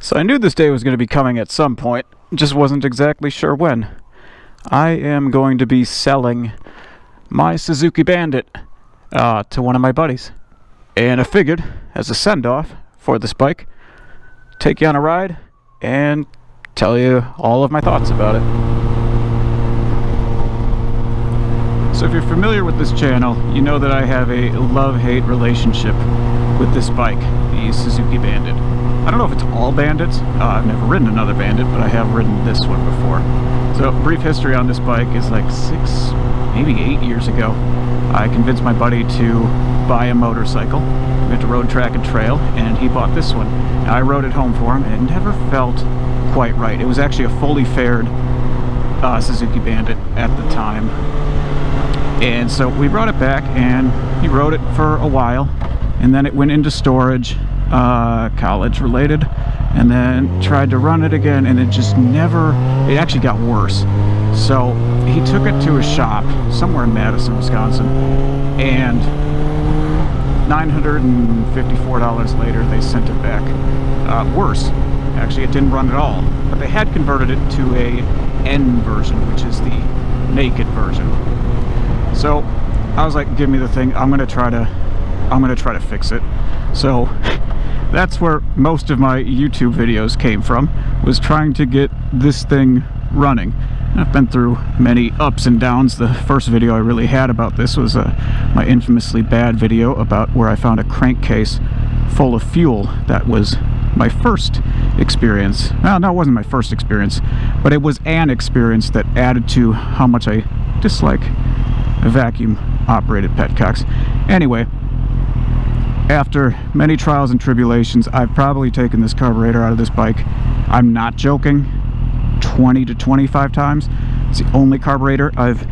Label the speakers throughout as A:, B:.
A: So I knew this day was going to be coming at some point, just wasn't exactly sure when. I am going to be selling my Suzuki Bandit to one of my buddies. And I figured, as a send-off for this bike, take you on a ride and tell you all of my thoughts about it. So if you're familiar with this channel, you know that I have a love-hate relationship with this bike, the Suzuki Bandit. I don't know if it's all Bandits. I've never ridden another Bandit, but I have ridden this one before. So brief history on this bike is like 6, maybe 8 years ago. I convinced my buddy to buy a motorcycle. We went to Road Track and Trail, and he bought this one. Now, I rode it home for him, and it never felt quite right. It was actually a fully fared Suzuki Bandit at the time. And so we brought it back, and he rode it for a while, and then it went into storage, college related, and then tried to run it again, and it just never, it actually got worse. So he took it to a shop somewhere in Madison, Wisconsin, and $954 later they sent it back. Worse. Actually, it didn't run at all, but they had converted it to a N version, which is the naked version. So I was like, give me the thing, I'm gonna try to fix it. So that's where most of my YouTube videos came from, was trying to get this thing running. I've been through many ups and downs. The first video I really had about this was my infamously bad video about where I found a crankcase full of fuel. That was my first experience. Well, no, it wasn't my first experience, but it was an experience that added to how much I dislike vacuum-operated petcocks. Anyway, after many trials and tribulations, I've probably taken this carburetor out of this bike, I'm not joking, 20 to 25 times. It's the only carburetor I've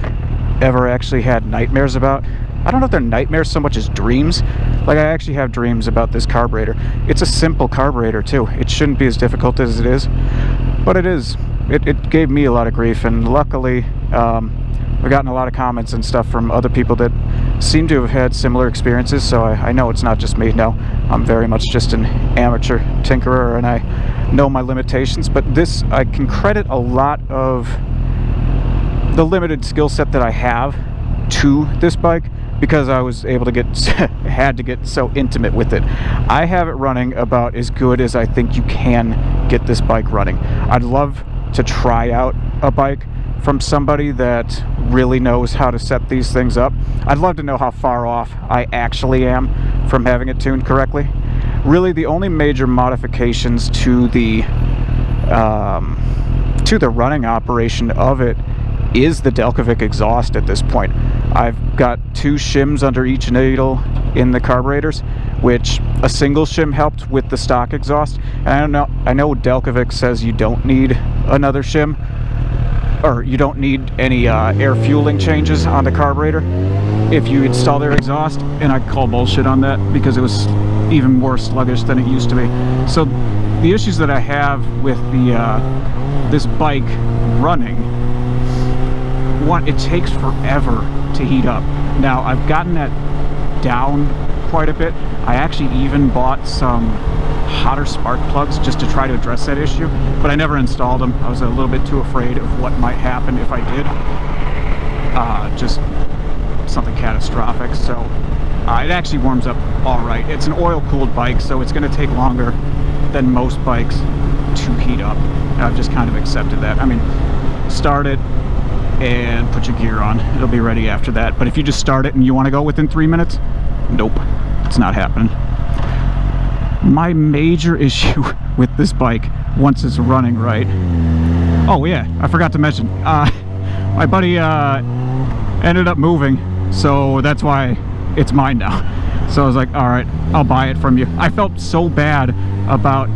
A: ever actually had nightmares about. I don't know if they're nightmares so much as dreams. Like, I actually have dreams about this carburetor. It's a simple carburetor too. It shouldn't be as difficult as it is, but it is. It gave me a lot of grief, and luckily I've gotten a lot of comments and stuff from other people that seem to have had similar experiences, so I know it's not just me. No, I'm very much just an amateur tinkerer, and I know my limitations, but this, I can credit a lot of the limited skill set that I have to this bike, because I was able to get, had to get so intimate with it. I have it running about as good as I think you can get this bike running. I'd love to try out a bike from somebody that really knows how to set these things up. I'd love to know how far off I actually am from having it tuned correctly. Really, the only major modifications to the running operation of it is the Delcovic exhaust at this point. I've got 2 shims under each needle in the carburetors, which a single shim helped with the stock exhaust. And I know Delcovic says you don't need another shim, or you don't need any air fueling changes on the carburetor if you install their exhaust, and I call bullshit on that because it was even more sluggish than it used to be. So the issues that I have with the this bike running, one, it takes forever to heat up. Now, I've gotten that down quite a bit. I actually even bought some hotter spark plugs just to try to address that issue, but I never installed them. I was a little bit too afraid of what might happen if I did. Just something catastrophic. So it actually warms up all right. It's an oil-cooled bike, so it's going to take longer than most bikes to heat up, and I've just kind of accepted that. I mean, start it and put your gear on. It'll be ready after that. But if you just start it and you want to go within 3 minutes, nope, it's not happening. My major issue with this bike, once it's running right, oh yeah, I forgot to mention, my buddy ended up moving, so that's why it's mine now. So I was like, all right, I'll buy it from you. I felt so bad about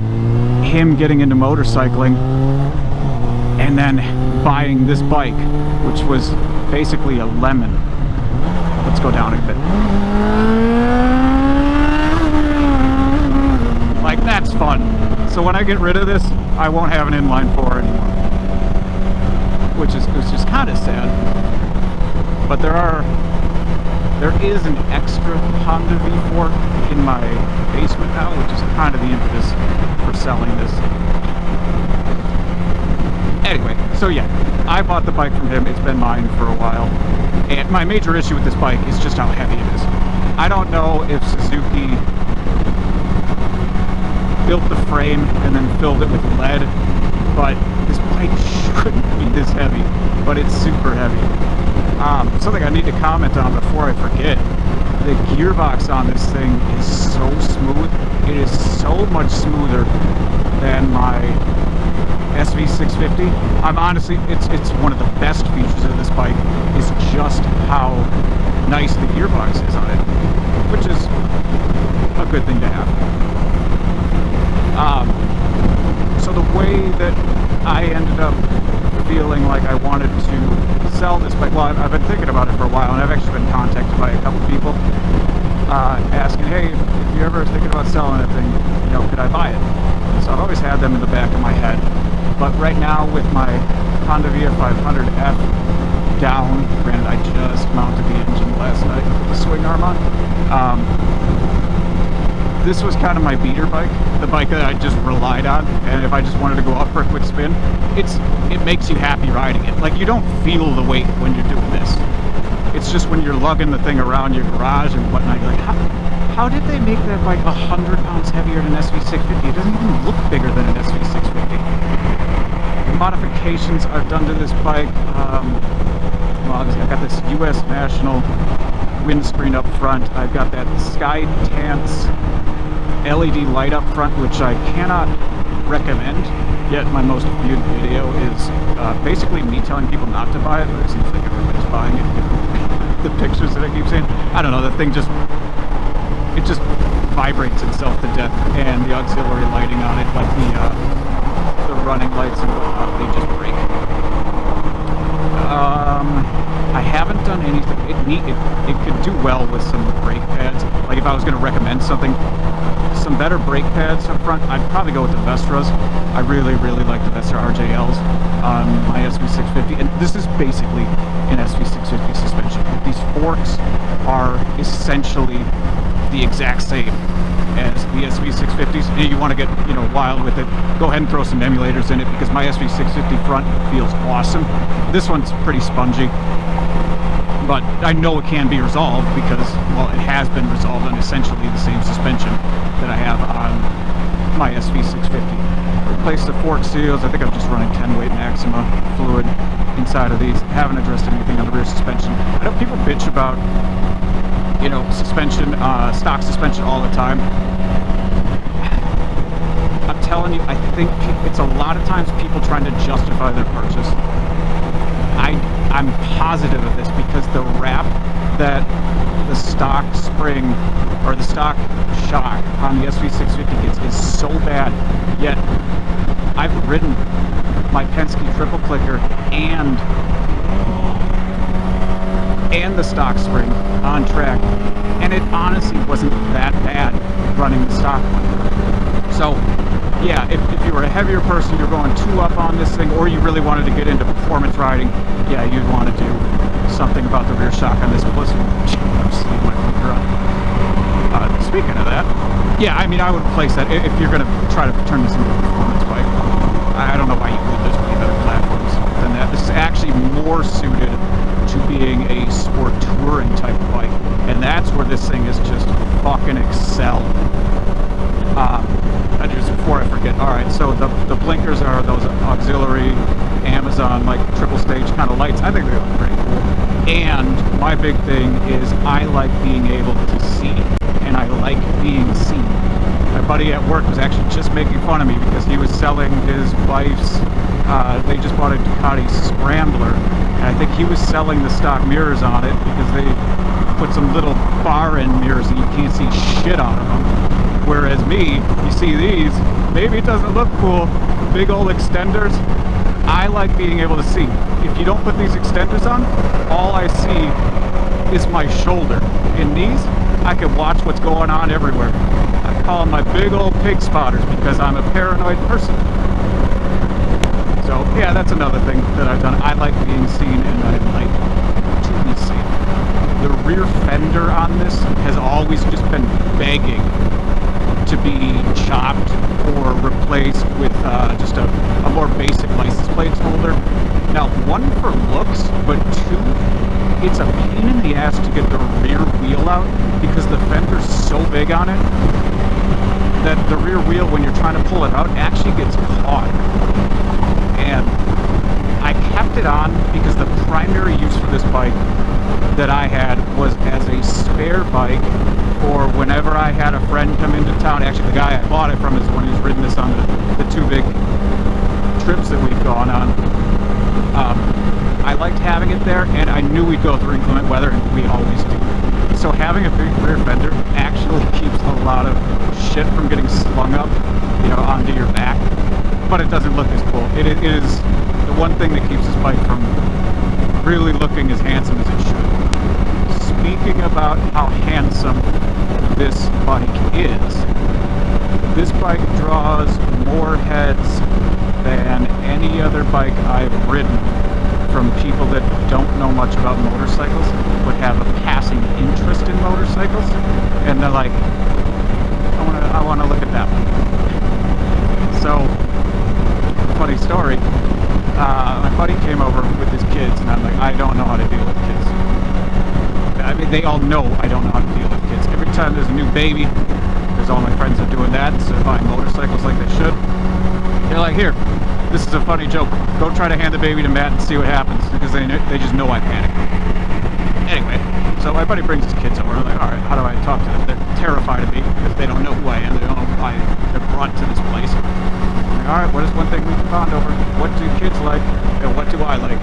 A: him getting into motorcycling and then buying this bike, which was basically a lemon. Let's go down a bit. Like, that's fun. So when I get rid of this, I won't have an inline 4 anymore, which is just kind of sad. But there are There is an extra Honda V4 in my basement now, which is kind of the impetus for selling this. Anyway, so yeah, I bought the bike from him. It's been mine for a while. And my major issue with this bike is just how heavy it is. I don't know if Suzuki built the frame and then filled it with lead, but this bike shouldn't be this heavy, but it's super heavy. Something I need to comment on before I forget, the gearbox on this thing is so smooth. It is so much smoother than my SV650. I'm honestly, it's one of the best features of this bike is just how nice the gearbox is on it, which is a good thing to have. So the way that I ended up feeling like I wanted to sell this bike, well, I've been thinking about it for a while, and I've actually been contacted by a couple people asking, hey, if you're ever thinking about selling that thing, you know, could I buy it? So I've always had them in the back of my head. But right now with my Honda VF500F down, granted I just mounted the engine last night with the swing arm on, this was kind of my beater bike, the bike that I just relied on, and if I just wanted to go out for a quick spin, it makes you happy riding it. Like, you don't feel the weight when you're doing this. It's just when you're lugging the thing around your garage and whatnot, you're like, how did they make that bike 100 pounds heavier than an SV650? It doesn't even look bigger than an SV650. The modifications I've done to this bike, well, obviously I've got this US National windscreen up front. I've got that Sky Tance LED light up front, which I cannot recommend, yet my most viewed video is basically me telling people not to buy it, but it seems like everybody's buying it. The pictures that I keep seeing, I don't know, the thing just vibrates itself to death, and the auxiliary lighting on it, like the running lights and whatnot, they just break. I haven't done anything. It could do well with some brake pads. Like, if I was going to recommend something, some better brake pads up front, I'd probably go with the Vestras. I really, really like the Vestra RJLs on my SV650, and this is basically an SV650 suspension. These forks are essentially the exact same as the SV650s. And you want to get, you know, wild with it, go ahead and throw some emulators in it, because my SV650 front feels awesome. This one's pretty spongy, but I know it can be resolved because, well, it has been resolved on essentially the same suspension that I have on my SV650. Replace the fork seals. I think I'm just running 10 weight Maxima fluid inside of these. Haven't addressed anything on the rear suspension. I know people bitch about, you know, suspension, stock suspension all the time. I'm telling you, I think it's a lot of times people trying to justify their purchase. I'm positive of this because the wrap that the stock spring or the stock shock on the SV650 gets is so bad, yet I've ridden my Penske triple clicker and the stock spring on track, and it honestly wasn't that bad running the stock one. So yeah, if you were a heavier person, you're going 2 up on this thing, or you really wanted to get into performance riding, yeah, you'd want to do something about the rear shock on this. Plus, I'm just leaving my finger on. Speaking of that, yeah, I mean, I would replace that if you're going to try to turn this into a performance bike. I don't know why you would. There's way better platforms than that. This is actually more suited to being a sport touring type of bike, and that's where this thing is just fucking excel. Just before I forget, alright, so the blinkers are those auxiliary Amazon, like, triple stage kind of lights. I think they look pretty cool. And my big thing is I like being able to see, and I like being seen. My buddy at work was actually just making fun of me because he was selling his wife's, they just bought a Ducati Scrambler, and I think he was selling the stock mirrors on it because they put some little bar end mirrors and you can't see shit out of them. Whereas me, you see these, maybe it doesn't look cool, big old extenders. I like being able to see. If you don't put these extenders on, all I see is my shoulder. In these, I can watch what's going on everywhere. I call them my big old pig spotters because I'm a paranoid person. So yeah, that's another thing that I've done. I like being seen, and I like to be seen. the rear fender on this has always just been begging to be chopped or replaced with just a more basic license plate holder. Now, one, for looks, but two, it's a pain in the ass to get the rear wheel out because the fender's so big on it that the rear wheel, when you're trying to pull it out, actually gets caught. And I kept it on because the primary use for this bike that I had was as a spare bike, or whenever I had a friend come into town. Actually, the guy I bought it from is the one who's ridden this on the two big trips that we've gone on. I liked having it there, and I knew we'd go through inclement weather, and we always do. So having a big rear fender actually keeps a lot of shit from getting slung up, onto your back, but it doesn't look as cool. It is the one thing that keeps this bike from really looking as handsome as it should. Speaking about how handsome this bike is, this bike draws more heads than any other bike I've ridden from people that don't know much about motorcycles but have a passing interest in motorcycles, and they're like, I want to look at that one. So, funny story, my buddy came over with his kids, and I'm like, I don't know how to deal with kids. I mean, they all know I don't know how to deal with kids. Every time there's a new baby, because all my friends are doing that, so buying motorcycles like they should, they're like, here, this is a funny joke. Go try to hand the baby to Matt and see what happens, because they just know I panic. Anyway, so my buddy brings his kids over. I'm like, all right, how do I talk to them? They're terrified of me because they don't know who I am. They don't know why they're brought to this place. I'm like, all right, what is one thing we can bond over? What do kids like, and what do I like?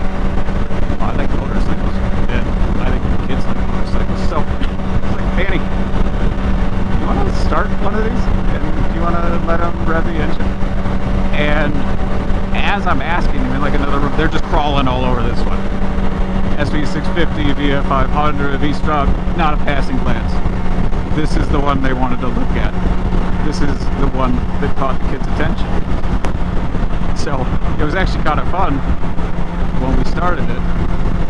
A: Well, I like motorcycles, and I think kids like motorcycles. So, it's like, Danny, you want to start one of these? And do you want to let them rev the engine? And as I'm asking them in like another room, they're just crawling all over this one. SV650, VF500, V-Strong, not a passing glance. This is the one they wanted to look at. This is the one that caught the kids' attention. So it was actually kind of fun when we started it,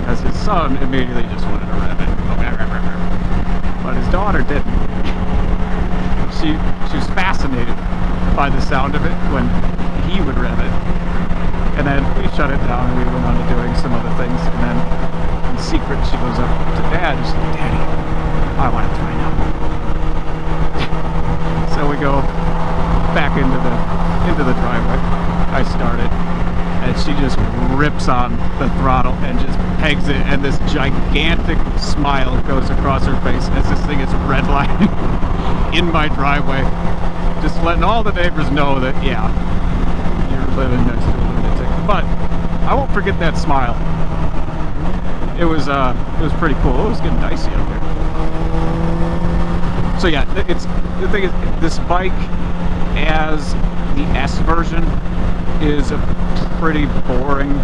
A: as his son immediately just wanted to rev it. But his daughter didn't. She was fascinated by the sound of it when he would rev it. And then we shut it down and we went on to doing some other things. And then in secret she goes up to Dad and she's like, Daddy, I want to try now. So we go back into the driveway. I start it, and she just rips on the throttle and just pegs it, and this gigantic smile goes across her face as this thing is redlining in my driveway. Just letting all the neighbors know that, yeah, you're living next to a lunatic. But I won't forget that smile. It was pretty cool. It was getting dicey out there. So yeah, the thing is, this bike as the S version is a pretty boring,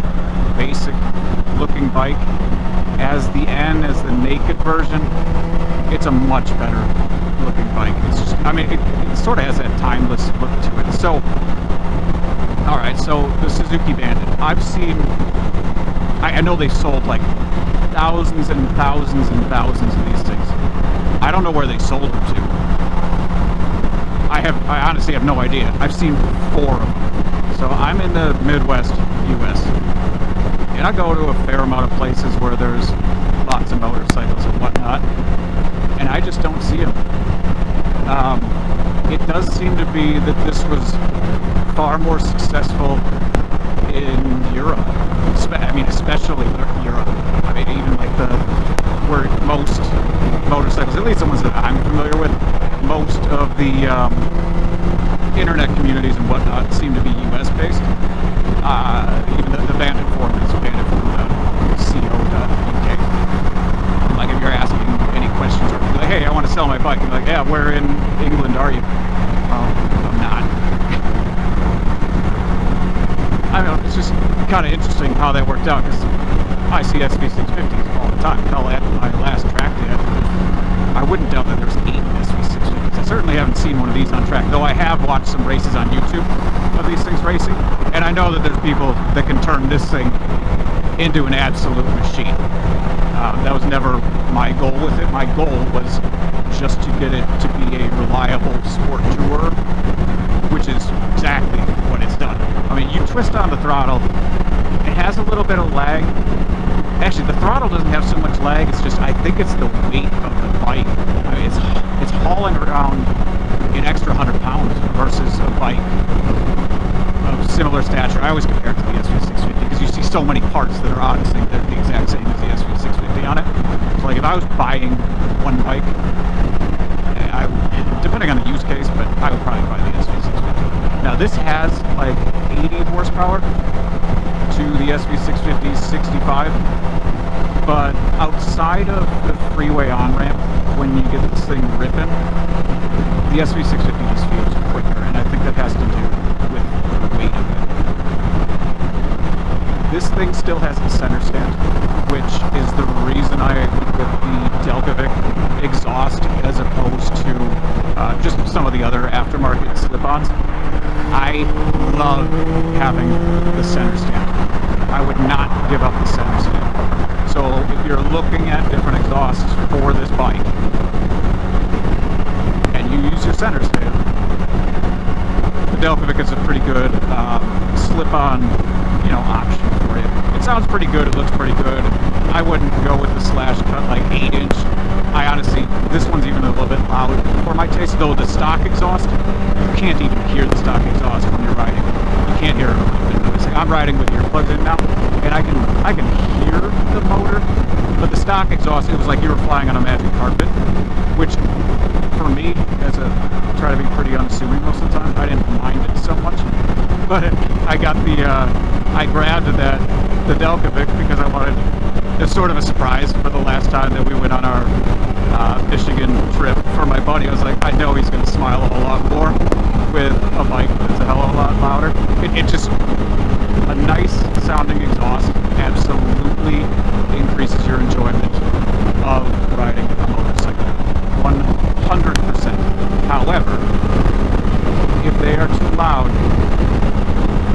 A: basic looking bike. As the N, as the naked version, it's a much better looking bike. It's just, I mean, it sort of has that timeless look to it. So, alright, so the Suzuki Bandit, I've seen, I know they've sold like thousands and thousands and thousands of these things. I don't know where they sold them to. I honestly have no idea. I've seen 4 of them. So I'm in the Midwest US, and I go to a fair amount of places where there's lots of motorcycles and whatnot, and I just don't see them. It does seem to be that this was far more successful in Europe. I mean, especially Europe. I mean, even like where most motorcycles, at least the ones that I'm familiar with, most of the internet communities and whatnot seem to be US based. Even the Bandit forum is banditforum.co.uk. Like if you're asking any questions or like, hey, I want to sell my bike, you're like, yeah, where in England are you? Well, I'm not. I don't know, it's just kind of interesting how that worked out, because I see SV650s all the time. Hell, at my last track day, I wouldn't doubt that there's 8 SV650s. I certainly haven't seen one of these on track, though I have watched some races on YouTube of these things racing, and I know that there's people that can turn this thing into an absolute machine. That was never my goal with it. My goal was just to get it to be a reliable sport tourer, which is exactly what it's done. I mean, you twist on the throttle, it has a little bit of lag. Actually, the throttle doesn't have so much lag, it's just, I think it's the weight of the bike. I mean, it's hauling around an extra 100 pounds versus a bike of similar stature. I always compare it to the SV650 because you see so many parts that are honestly they're the exact same as the SV650 on it. So like if I was buying one bike, I would, depending on the use case, but I would probably buy the SV650. Now this has like 80 horsepower to the SV650's 65, but outside of the freeway on-ramp, when you get this thing ripping, the SV650 just feels quicker, and I think that has to do with the weight of it. This thing still has a center stand, which is the reason I went with the Delcovic exhaust as opposed to just some of the other aftermarket slip-ons. I love having the center stand. I would not give up the center stand. So if you're looking at different exhausts for this bike, and you use your center stand, the Delcovic is a pretty good slip-on, option for you. It sounds pretty good. It looks pretty good. I wouldn't go with the slash cut like 8-inch. I honestly, this one's even a little bit loud for my taste. Though the stock exhaust, you can't even hear the stock exhaust when you're riding. You can't hear it. I'm riding with earplugs in now, and I can hear the motor, but the stock exhaust, it was like you were flying on a magic carpet, which for me, I try to be pretty unassuming most of the time. I didn't mind it so much, but I got I grabbed the Delcovic because I wanted, it's sort of a surprise for the last time that we went on our Michigan trip for my buddy. I was like, I know he's going to smile a whole lot more with a bike that's a hell of a lot louder. It just, a nice sounding exhaust absolutely increases your enjoyment of riding a motorcycle. 100%. However, if they are too loud,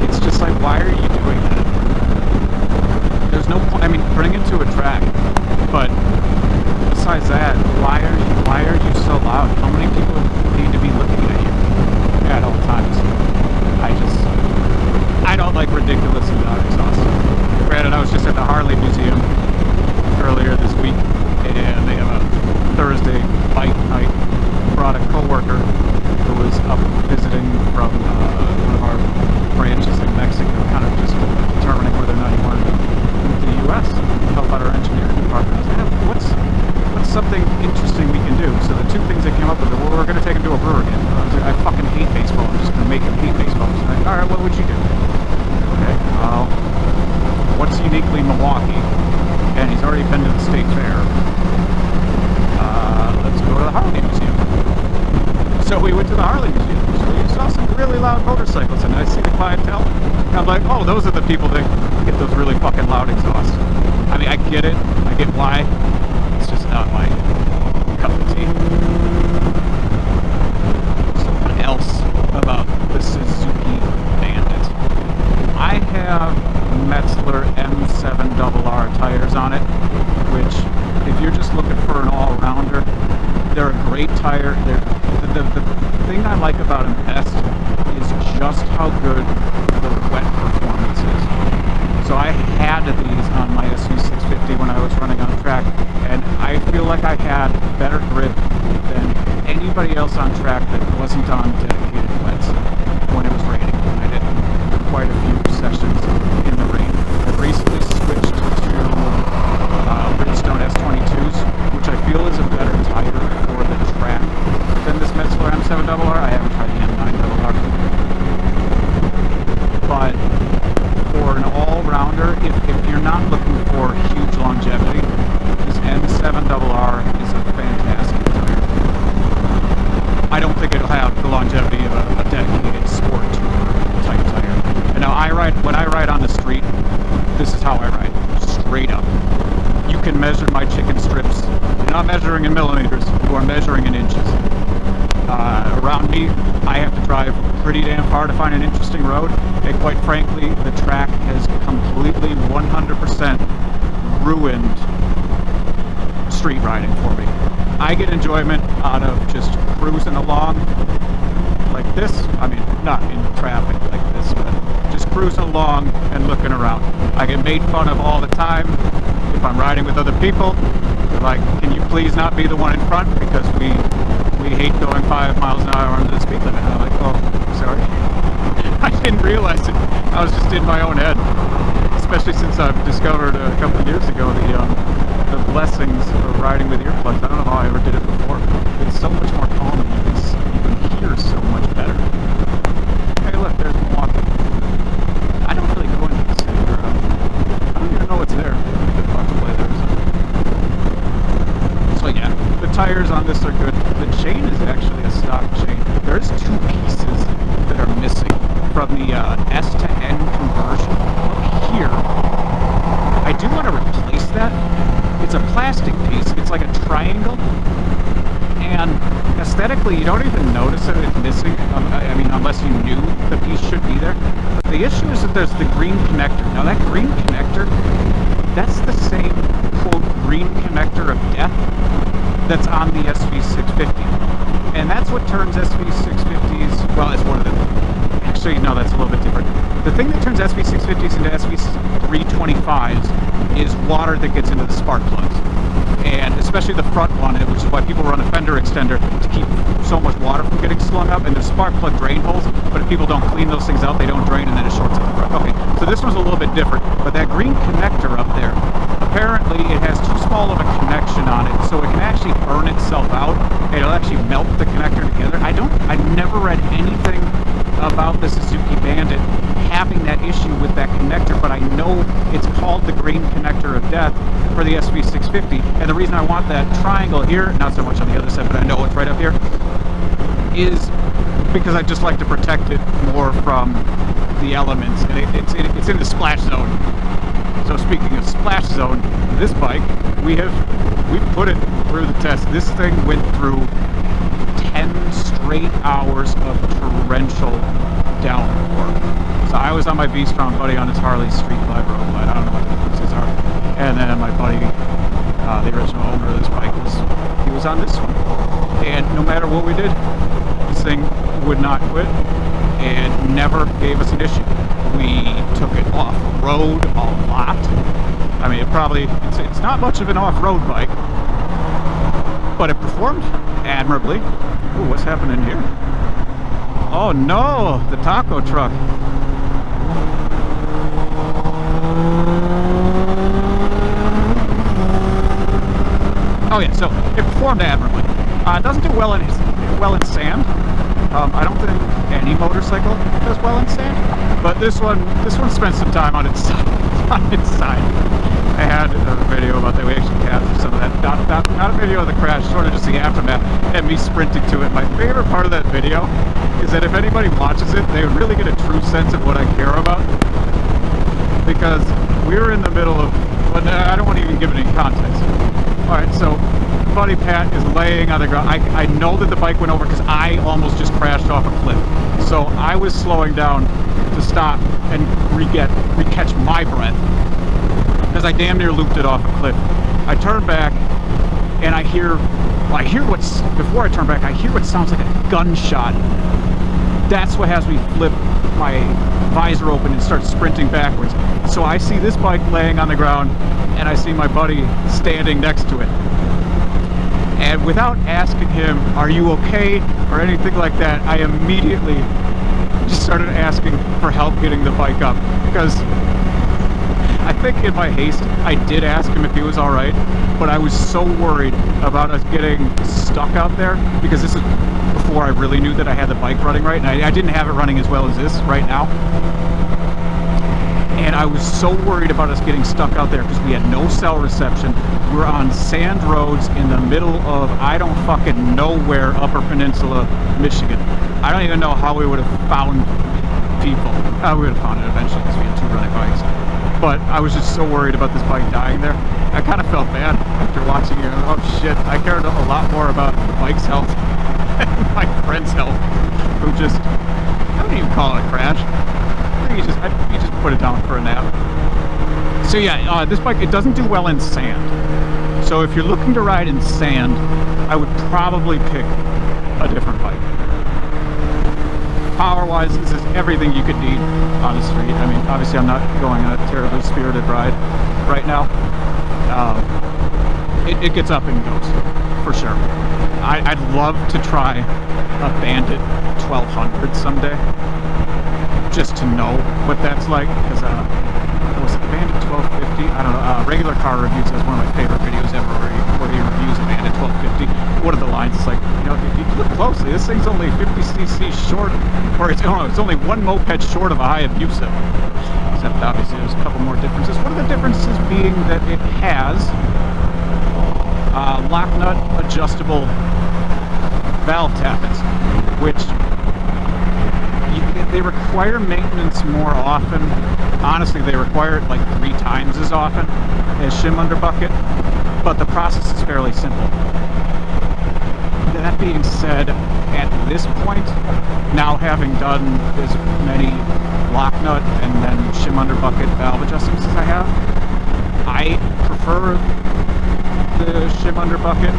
A: it's just like, why are you doing that? There's no point. I mean, bring it to a track, but besides that, why are you so loud? How many people need to be looking at you at all times? I don't like ridiculously loud exhaust. Granted, I was just at the Harley Museum earlier this week, and they have a Thursday bike night. Brought a co-worker who was up visiting from one of our branches in Mexico, kind of just determining whether or not he wanted to move to the U.S. and help out our engineering department. I was like, what's something interesting we can do? So the two things I came up with, well, we're going to take him to a brewer game. I was like, I fucking hate baseball. I'm just going to make him hate baseball. I was like, all right, what would you do? Okay, well, what's uniquely Milwaukee? And he's already been to the state fair. Let's go to the Harley Museum. So we went to the Harley Museum. So we saw some really loud motorcycles, and I see the clientele. And I'm like, oh, those are the people that get those really fucking loud exhausts. I mean, I get it. I get why. It's just not my cup of tea. Something else about the Suzuki Bandit. I have Metzler M7RR tires on it, which, if you're just looking for an all-rounder, they're a great tire. The thing I like about them best is just how good the wet performance is. So I had these on my SV650 when I was running on track, and I feel like I had better grip than anybody else on track that wasn't on dedicated wets when it was raining. I did quite a few sessions in the rain. I recently switched to Bridgestone S22s, which I feel is a better tire for the track than this Metzler M7RR. I haven't tried the M9RR. But for an all-rounder, if you're not looking for huge longevity, this M7RR is a fantastic tire. I don't think it'll have the longevity of a dedicated sport type tire. And now when I ride on the street, this is how I ride, straight up. You can measure my chicken strips. You're not measuring in millimeters, you are measuring in inches. Around me, I have to drive pretty damn far to find an interesting road, and quite frankly, the track has completely 100% ruined street riding for me. I get enjoyment out of just cruising along like this. I mean, not in traffic like this, but just cruising along and looking around. I get made fun of all the time if I'm riding with other people. They're like, can you please not be the one in front, because we hate going 5 miles an hour under the speed limit. And I'm like, oh, sorry. I didn't realize it. I was just in my own head. Especially since I've discovered a couple of years ago the blessings of riding with earplugs. I don't know how I ever did it before. It's so much more calming. You can hear so much better. Hey, look, there's Milwaukee. I don't really go into the city. I don't even know what's there. Good fun to play there. So yeah, the tires on this are good. The chain is actually a stock chain. There's 2 pieces that are missing from the S to N conversion up here. I do want to replace that. It's a plastic piece. It's like a triangle. And aesthetically, you don't even notice that it's missing. I mean, unless you knew the piece should be there. But the issue is that there's the green connector. Now that green connector, that's the same, quote, green connector of death that's on the SV650. And that's what turns SV650s, well, it's one of the, actually, no, that's a little bit different. The thing that turns SV650s into SV325s is water that gets into the spark plugs. And especially the front one, which is why people run a fender extender to keep so much water from getting slung up. And there's spark plug drain holes, but if people don't clean those things out, they don't drain, and then it shorts at the front. Okay, so this one's a little bit different, but that green connector up there, apparently it has too small of a connection on it, so it can actually burn itself out, and it'll actually melt the connector together. I've never read anything about the Suzuki Bandit having that issue with that connector, but I know it's called the green connector of death for the SV650. And the reason I want that triangle here, not so much on the other side, but I know it's right up here, is because I just like to protect it more from the elements, and it's in the splash zone. So speaking of splash zone, this bike, we put it through the test. This thing went through 10 straight hours of torrential downpour. So I was on my V-Strong buddy on his Harley Street Glide Road Glide. I don't know what the differences are. And then my buddy, the original owner of this bike, he was on this one. And no matter what we did, this thing would not quit and never gave us an issue. We took it off-road a lot. I mean, it's not much of an off-road bike, but it performed admirably. Ooh, what's happening here? Oh no, the taco truck. Oh yeah, so it performed admirably. It doesn't do well in sand. I don't think any motorcycle does well in sand, but this one spent some time on its side. I had a video about that. We actually captured some of that. Not a video of the crash, sort of just the aftermath and me sprinting to it. My favorite part of that video is that if anybody watches it, they really get a true sense of what I care about. Because we were in the middle of, well, I don't want to even give it any context. Alright, so buddy Pat is laying on the ground. I know that the bike went over because I almost just crashed off a cliff. So I was slowing down to stop and re-catch my breath, because I damn near looped it off a cliff. I turn back and before I turn back, I hear what sounds like a gunshot. That's what has me flip my visor open and start sprinting backwards. So I see this bike laying on the ground, and I see my buddy standing next to it. And without asking him, are you okay, or anything like that, I immediately just started asking for help getting the bike up. Because I think in my haste, I did ask him if he was alright, but I was so worried about us getting stuck out there, because this is before I really knew that I had the bike running right, and I didn't have it running as well as this right now. And I was so worried about us getting stuck out there because we had no cell reception. We're on sand roads in the middle of, I don't fucking know where, Upper Peninsula, Michigan. I don't even know how we would have found people. We would have found it eventually because we had 2 running bikes. But I was just so worried about this bike dying there. I kind of felt bad after watching it. Oh shit, I cared a lot more about the bike's health than my friend's health, who just, I wouldn't even call it a crash. You just put it down for a nap. So yeah, this bike, it doesn't do well in sand. So if you're looking to ride in sand, I would probably pick a different bike. Power-wise, this is everything you could need on the street. I mean, obviously I'm not going on a terribly spirited ride right now. It gets up and goes, for sure. I'd love to try a Bandit 1200 someday, just to know what that's like, because was it the Bandit 1250? I don't know. Regular Car Reviews has one of my favorite videos ever where he reviews a Bandit 1250. One of the lines is like, you know, if you look closely, this thing's only 50cc short, or it's only one moped short of a Hayabusa. Except obviously there's a couple more differences. One of the differences being that it has lock nut adjustable valve tappets, which they require maintenance more often. Honestly, they require it like 3 times as often as shim under bucket, but the process is fairly simple. That being said, at this point, now having done as many lock nut and then shim under bucket valve adjustments as I have, I prefer the shim under bucket.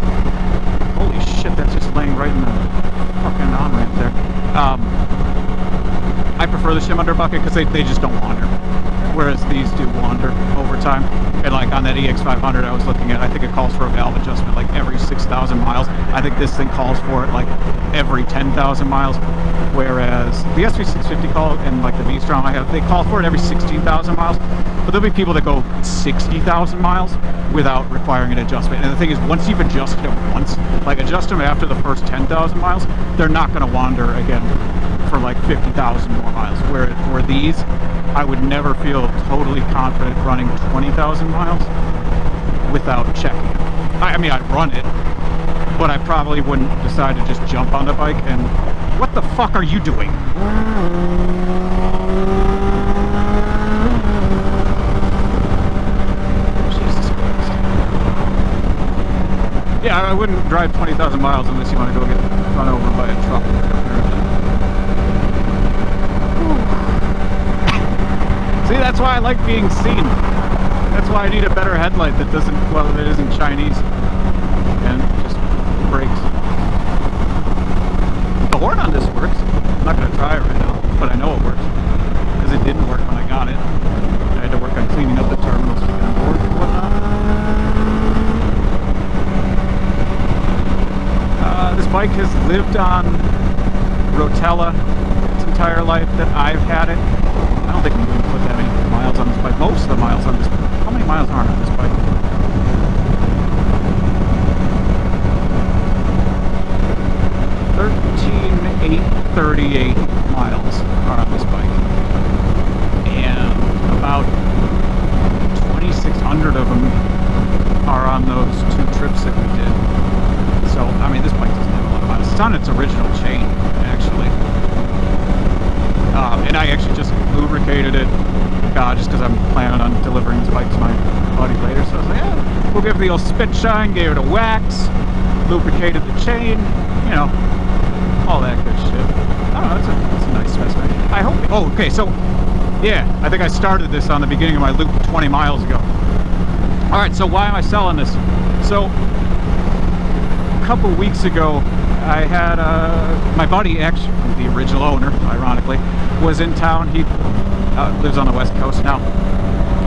A: Holy shit, that's just laying right in the fucking on-ramp there. I prefer the shim under bucket because they just don't wander, whereas these do wander over time. And like on that EX500 I was looking at, I think it calls for a valve adjustment like every 6,000 miles. I think this thing calls for it like every 10,000 miles, whereas the SV650 call and like the V-Strom I have, they call for it every 16,000 miles. But there'll be people that go 60,000 miles without requiring an adjustment. And the thing is, once you've adjusted them once, like adjust them after the first 10,000 miles, they're not going to wander again for like 50,000 more miles. Where these, I would never feel totally confident running 20,000 miles without checking it. I mean, I'd run it, but I probably wouldn't decide to just jump on the bike and... What the fuck are you doing? Jesus Christ. Yeah, I wouldn't drive 20,000 miles unless you want to go get run over by a truck. See, that's why I like being seen. That's why I need a better headlight that doesn't, well, that isn't Chinese and just brakes. The horn on this works. I'm not going to try it right now, but I know it works because it didn't work when I got it. I had to work on cleaning up the terminals to get on board and whatnot. This bike has lived on Rotella its entire life that I've had it. I don't think I'm going to put that many miles on this bike. Most of the miles on this bike. How many miles are on this bike? 13,838 miles are on this bike. And about 2,600 of them are on those 2 trips that we did. So, I mean, this bike doesn't have a lot of miles. It's on its original chain, actually. And I actually just lubricated it just because I'm planning on delivering this bike to my buddy later. So I was like, yeah, we'll give it the old spit shine, gave it a wax, lubricated the chain, you know, all that good shit. I don't know, it's a nice specimen. I hope, oh, okay, so, yeah, I think I started this on the beginning of my loop 20 miles ago. Alright, so why am I selling this? So, a couple weeks ago, I had my buddy, actually, the original owner, ironically, was in town. He lives on the West Coast now.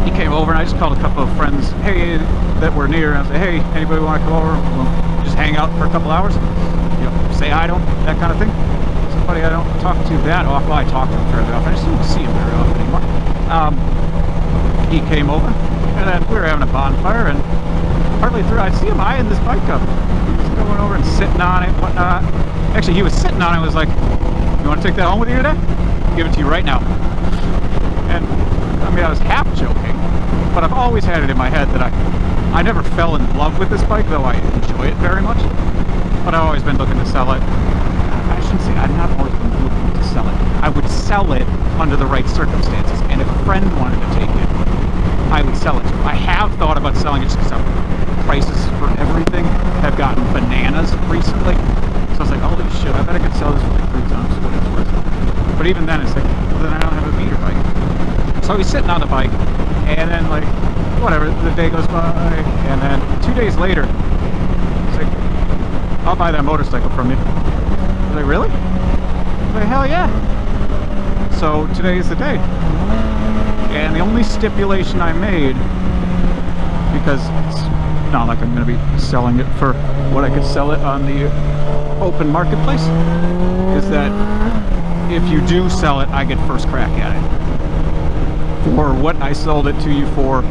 A: He came over and I just called a couple of friends, hey, that were near, and I said, hey, anybody want to come over? We'll just hang out for a couple hours, you know, say hi to him, that kind of thing. Somebody I don't talk to that often. Well, I talk to him fairly often. I just don't see him very often anymore. He came over and then we were having a bonfire, and partly through, I see him eyeing this bike up. He's going over and sitting on it and whatnot. Actually, he was sitting on it and was like, you want to take that home with you today? I'll give it to you right now. And I mean, I was half joking, but I've always had it in my head that I never fell in love with this bike, though I enjoy it very much. But I've always been looking to sell it. I shouldn't say I've not always been looking to sell it. I would sell it under the right circumstances, and if a friend wanted to take it, I would sell it to him. I have thought about selling it just because prices for everything have gotten bananas recently. So I was like, holy shit, I bet I could sell this for like 3 times what it's worth. But even then, it's like, well, then I don't have a beater bike. So he's sitting on the bike, and then like whatever, the day goes by, and then 2 days later, it's like, I'll buy that motorcycle from you. I was like, really? I was like, hell yeah. So today is the day. And the only stipulation I made, because it's not like I'm going to be selling it for what I could sell it on the open marketplace, is that if you do sell it, I get first crack at it for what I sold it to you for,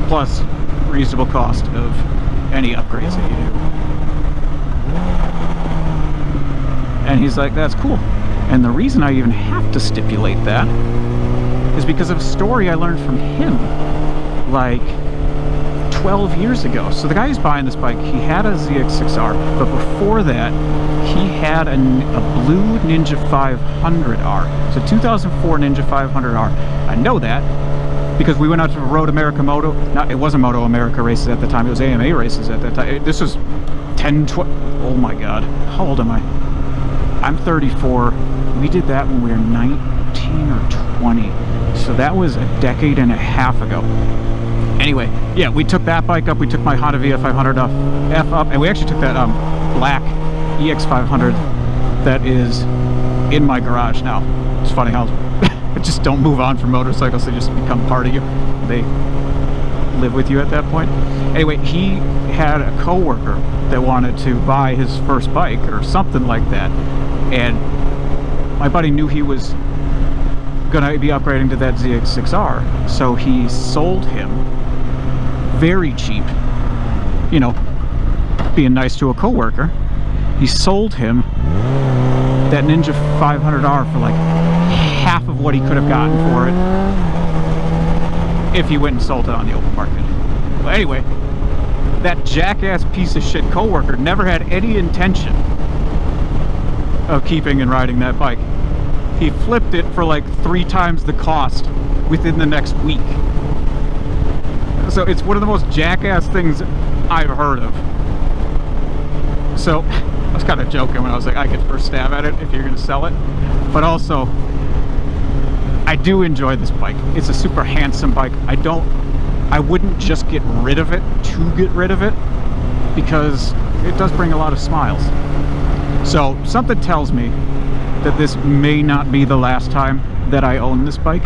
A: plus reasonable cost of any upgrades that you do. And he's like, that's cool. And the reason I even have to stipulate that is because of a story I learned from him like 12 years ago. So the guy who's buying this bike, he had a ZX6R, but before that he had a blue Ninja 500R. So 2004 Ninja 500R. I know that because we went out to Road America Moto. No, it wasn't Moto America races at the time, it was AMA races at that time. This was 10, 12, oh my god, how old am I? I'm 34. We did that when we were 19 or 20. So that was a decade and a half ago. Anyway, yeah, we took that bike up. We took my Honda VF500 F up, and we actually took that black EX500 that is in my garage now. It's funny how just don't move on from motorcycles. They just become part of you. They live with you at that point. Anyway, he had a coworker that wanted to buy his first bike or something like that, and my buddy knew he was gonna be upgrading to that ZX6R, so he sold him very cheap, you know, being nice to a coworker. He sold him that Ninja 500R for like half of what he could have gotten for it if he went and sold it on the open market. But anyway, that jackass piece of shit coworker never had any intention of keeping and riding that bike. He flipped it for like 3 times the cost within the next week. So it's one of the most jackass things I've heard of. So I was kind of joking when I was like, I get first stab at it if you're going to sell it. But also, I do enjoy this bike. It's a super handsome bike. I wouldn't just get rid of it to get rid of it, because it does bring a lot of smiles. So something tells me that this may not be the last time that I own this bike.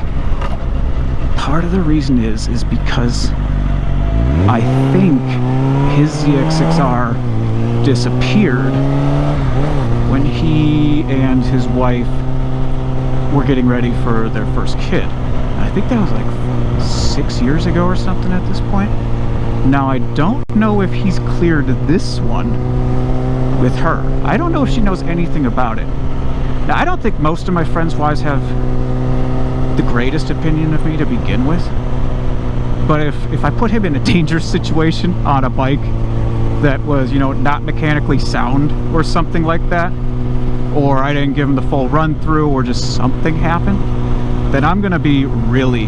A: Part of the reason is because I think his ZX6R disappeared when he and his wife were getting ready for their first kid. I think that was like 6 years ago or something at this point. Now I don't know if he's cleared this one with her. I don't know if she knows anything about it. Now, I don't think most of my friends' wives have the greatest opinion of me to begin with. But if I put him in a dangerous situation on a bike that was, you know, not mechanically sound or something like that, or I didn't give him the full run through, or just something happened, then I'm gonna be really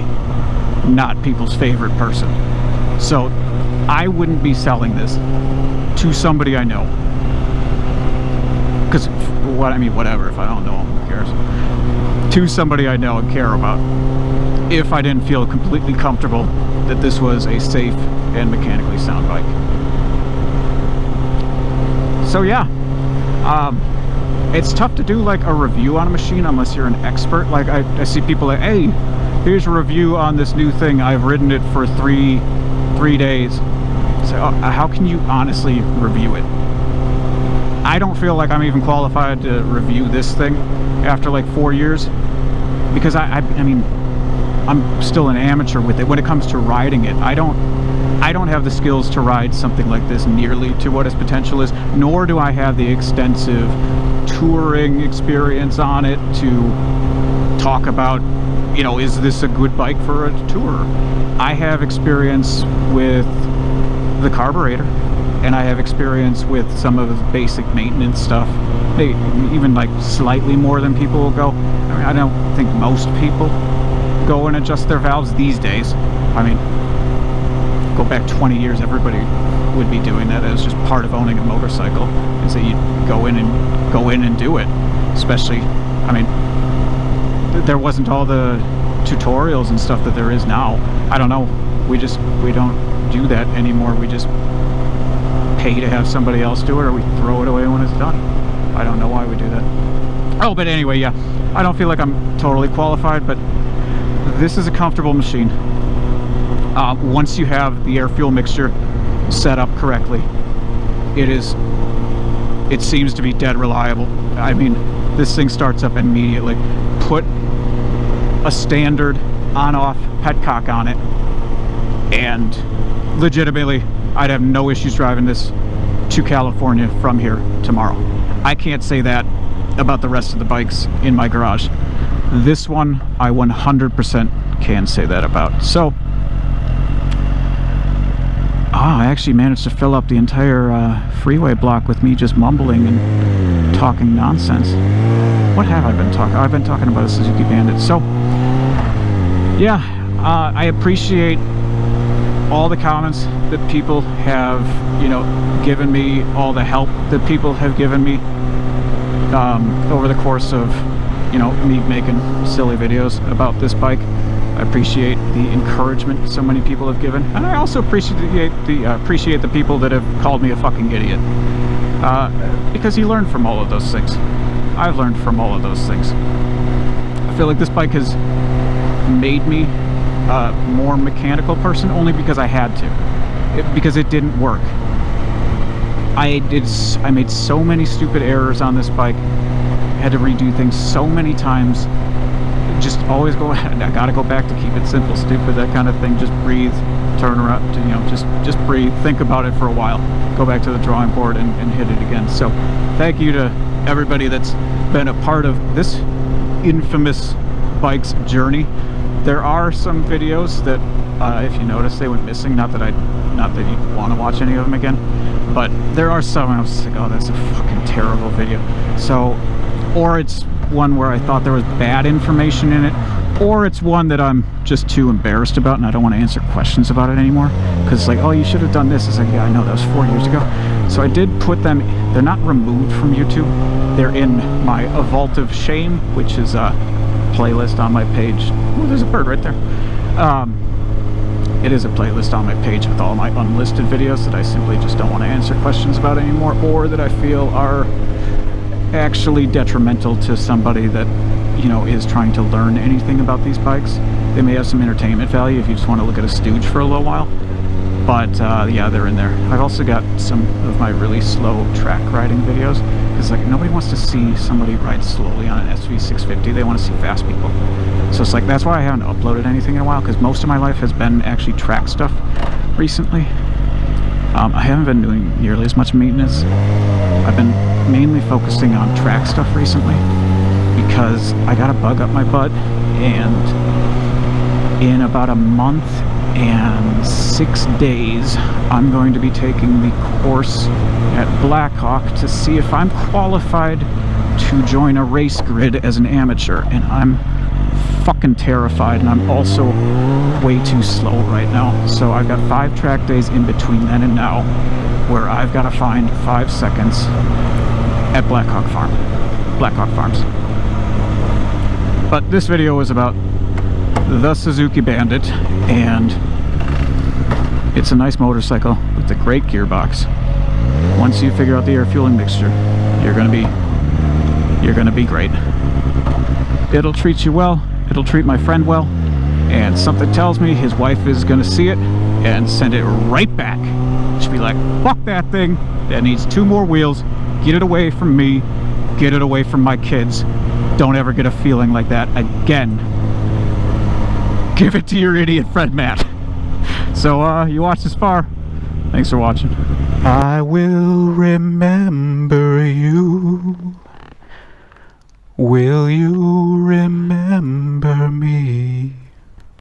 A: not people's favorite person. So I wouldn't be selling this to somebody I know. Because, what I mean, whatever, if I don't know him, who cares? To somebody I know and care about, if I didn't feel completely comfortable that this was a safe and mechanically sound bike. So yeah, it's tough to do like a review on a machine unless you're an expert. Like I see people like, hey, here's a review on this new thing. I've ridden it for three days. So how can you honestly review it? I don't feel like I'm even qualified to review this thing after like 4 years, because I mean, I'm still an amateur with it. When it comes to riding it, I don't have the skills to ride something like this nearly to what its potential is, nor do I have the extensive touring experience on it to talk about, you know, is this a good bike for a tour? I have experience with the carburetor, and I have experience with some of the basic maintenance stuff. They even like slightly more than people will go. I mean, I don't think most people go and adjust their valves these days. I mean, go back 20 years, everybody would be doing that. It was just part of owning a motorcycle, is that you go in and do it. Especially, I mean, there wasn't all the tutorials and stuff that there is now. I don't know We don't do that anymore. We just pay to have somebody else do it, or we throw it away when it's done. I don't know why we do that. Oh, but anyway, yeah, I don't feel like I'm totally qualified, but this is a comfortable machine. Once you have the air-fuel mixture set up correctly, it seems to be dead reliable. I mean, this thing starts up immediately. Put a standard on-off petcock on it, and legitimately, I'd have no issues driving this to California from here tomorrow. I can't say that about the rest of the bikes in my garage. This one, I 100% can say that about. So, I actually managed to fill up the entire freeway block with me just mumbling and talking nonsense. What have I been talking? I've been talking about a Suzuki Bandit. So, yeah, I appreciate all the comments that people have, you know, given me, all the help that people have given me over the course of, you know, me making silly videos about this bike. I appreciate the encouragement so many people have given, and I also appreciate the people that have called me a fucking idiot, because you learn from all of those things. I've learned from all of those things. I feel like this bike has made me a more mechanical person only because I had to, because it didn't work. I made so many stupid errors on this bike. I had to redo things so many times. Just always go ahead. I gotta go back to keep it simple, stupid, that kind of thing. Just breathe, turn around, you know, just breathe, think about it for a while, go back to the drawing board and hit it again. So thank you to everybody that's been a part of this infamous bike's journey. There are some videos that, if you notice, they went missing. Not that you want to watch any of them again, but there are some. I was just like, oh, that's a fucking terrible video. So, or it's one where I thought there was bad information in it, or it's one that I'm just too embarrassed about and I don't want to answer questions about it anymore, because it's like, oh, you should have done this. It's like, yeah, I know, that was 4 years ago. So I did put them, they're not removed from YouTube, they're in my A Vault of Shame, which is a playlist on my page. Oh, there's a bird right there. It is a playlist on my page with all my unlisted videos that I simply just don't want to answer questions about anymore, or that I feel are actually detrimental to somebody that, you know, is trying to learn anything about these bikes. They may have some entertainment value if you just want to look at a stooge for a little while, but yeah, they're in there. I've also got some of my really slow track riding videos, because like nobody wants to see somebody ride slowly on an SV650. They want to see fast people. So it's like, that's why I haven't uploaded anything in a while, because most of my life has been actually track stuff recently. I haven't been doing nearly as much maintenance. I've been mainly focusing on track stuff recently because I got a bug up my butt, and in about a month and 6 days I'm going to be taking the course at Blackhawk to see if I'm qualified to join a race grid as an amateur, and I'm fucking terrified, and I'm also way too slow right now. So I've got 5 track days in between then and now where I've got to find 5 seconds at Blackhawk Farms. But this video is about the Suzuki Bandit, and it's a nice motorcycle with a great gearbox. Once you figure out the air fueling mixture, you're gonna be great. It'll treat you well, it'll treat my friend well, and something tells me his wife is gonna see it and send it right back. She'll be like, fuck that thing, that needs 2 more wheels, get it away from me, get it away from my kids. Don't ever get a feeling like that again. Give it to your idiot friend Matt. So you watched this far, thanks for watching. I will remember you. Will you?